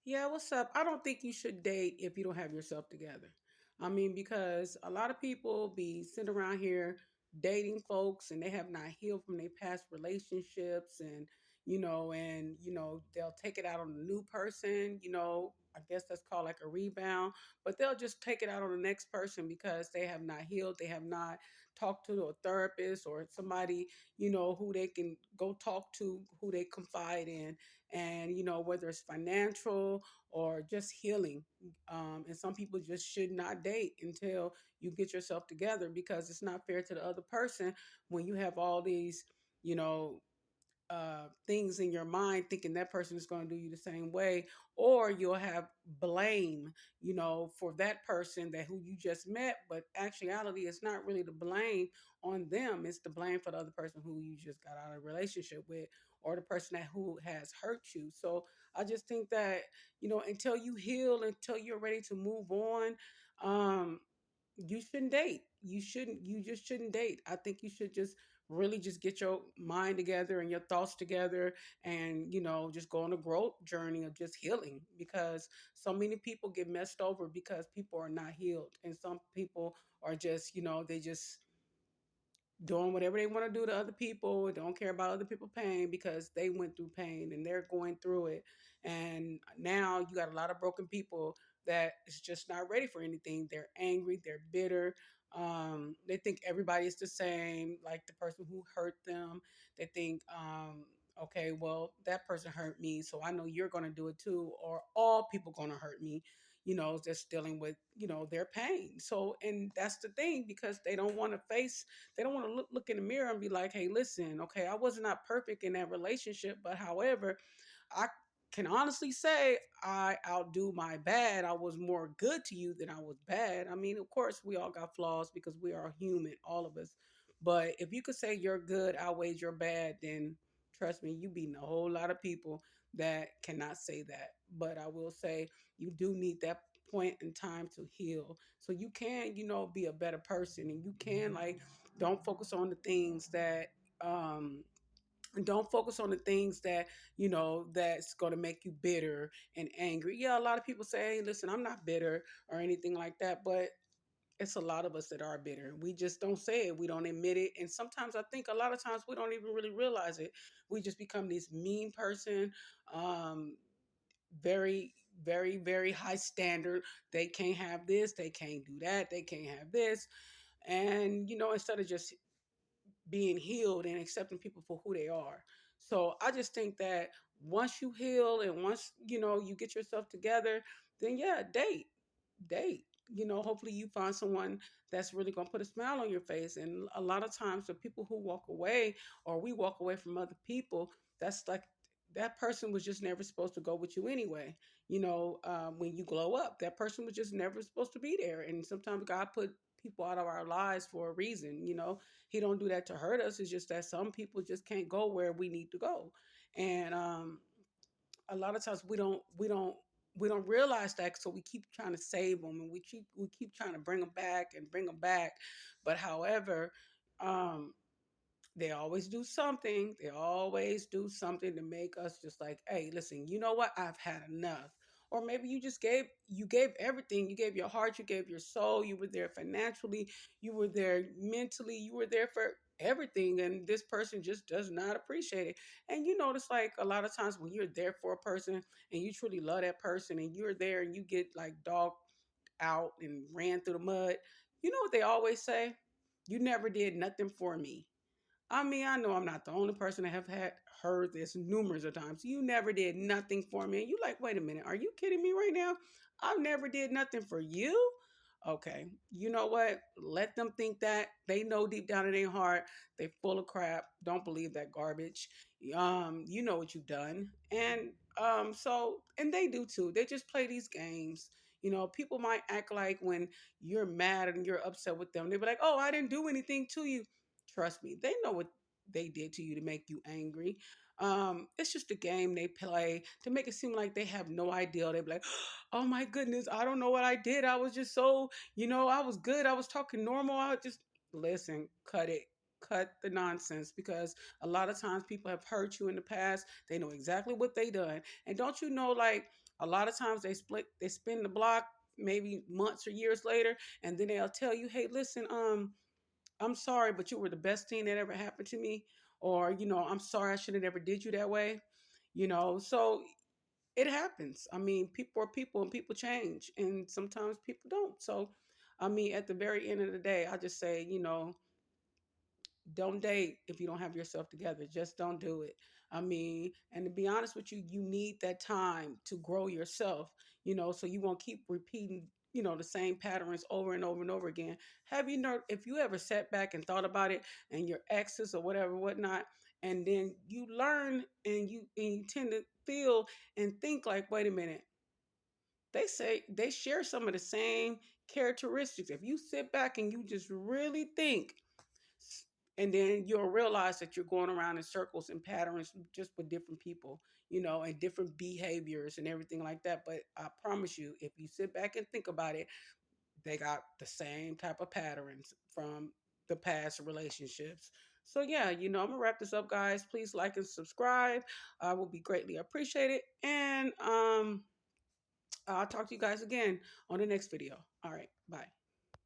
Yeah, what's up? I don't think you should date if you don't have yourself together. I mean, because a lot of people be sitting around here dating folks and they have not healed from their past relationships and they'll take it out on the new person. I guess that's called like a rebound, but they'll just take it out on the next person because they have not healed. They have not talked to a therapist or somebody, who they can go talk to, who they confide in, and whether it's financial or just healing. And some people just should not date until you get yourself together, because it's not fair to the other person when you have all these you know things in your mind thinking that person is going to do you the same way, or you'll have blame, for that person that who you just met, but actuality it's not really the blame on them, it's the blame for the other person who you just got out of a relationship with, or the person that who has hurt you. So I just think that until you heal, until you're ready to move on, um you shouldn't date. You just shouldn't date. I think you should just really just get your mind together and your thoughts together, and just go on a growth journey of just healing, because so many people get messed over because people are not healed, and some people are just they just doing whatever they want to do to other people, don't care about other people's pain because they went through pain and they're going through it. And now you got a lot of broken people that is just not ready for anything. They're angry, they're bitter. They think everybody is the same, like the person who hurt them. They think, okay, well, that person hurt me, so I know you're going to do it too, or all people going to hurt me, just dealing with their pain. So, and that's the thing, because they don't want to look in the mirror and be like, hey, listen, okay, I was not perfect in that relationship, but however, I can honestly say I outdo my bad. I was more good to you than I was bad. I mean, of course, we all got flaws because we are human, all of us. But if you could say your good outweighs your bad, then trust me, you beating a whole lot of people that cannot say that. But I will say you do need that point in time to heal, so you can be a better person, and you can, like, don't focus on the things that um don't focus on the things that's going to make you bitter and angry. Yeah, a lot of people say, hey, listen, I'm not bitter or anything like that, but it's a lot of us that are bitter. We just don't say it. We don't admit it. And sometimes I think a lot of times we don't even really realize it. We just become this mean person, um, very, very, very high standard. They can't have this. They can't do that. They can't have this. And instead of just being healed and accepting people for who they are. So I just think that once you heal and once you get yourself together, then yeah, date. Hopefully you find someone that's really gonna put a smile on your face. And a lot of times the people who walk away, or we walk away from other people, that's like that person was just never supposed to go with you anyway. When you glow up, that person was just never supposed to be there. And sometimes God put people out of our lives for a reason. He don't do that to hurt us. It's just that some people just can't go where we need to go. And a lot of times we don't realize that, so we keep trying to save them, and we keep trying to bring them back and bring them back. But however, um they always do something. They always do something to make us just like, hey, listen, you know what? I've had enough. Or maybe you gave everything. You gave your heart, you gave your soul, you were there financially, you were there mentally, you were there for everything, and this person just does not appreciate it. And you notice, like, a lot of times when you're there for a person and you truly love that person and you're there and you get like dogged out and ran through the mud, you know what they always say? You never did nothing for me. I mean, I know I'm not the only person that have had heard this numerous of times. You never did nothing for me. And you like, wait a minute, are you kidding me right now? I never did nothing for you. Okay. You know what? Let them think that. They know deep down in their heart they full of crap. Don't believe that garbage. You know what you've done. And they do too. They just play these games. People might act like when you're mad and you're upset with them, they be like, oh, I didn't do anything to you. Trust me, they know what they did to you to make you angry. It's just a game they play to make it seem like they have no idea. They be like, "Oh my goodness, I don't know what I did. I was just so, I was good. I was talking normal. I just listen, cut it." Cut the nonsense, because a lot of times people have hurt you in the past. They know exactly what they done. And don't you know, like, A lot of times they spin the block maybe months or years later, and then they'll tell you, hey, listen, I'm sorry, but you were the best thing that ever happened to me. Or, I'm sorry, I should have never did you that way. So it happens. I mean, people are people and people change, and sometimes people don't. So, I mean, at the very end of the day, I just say, don't date if you don't have yourself together. Just don't do it. I mean, and to be honest with you, you need that time to grow yourself, so you won't keep repeating, the same patterns over and over and over again. Have you know if you ever sat back and thought about it and your exes or whatever, whatnot, and then you learn and you tend to feel and think like, wait a minute, they say they share some of the same characteristics. If you sit back and you just really think, and then you'll realize that you're going around in circles and patterns just with different people, and different behaviors and everything like that. But I promise you, if you sit back and think about it, they got the same type of patterns from the past relationships. So yeah, I'm gonna wrap this up, guys. Please like and subscribe. I will be greatly appreciated. And I'll talk to you guys again on the next video. All right, bye.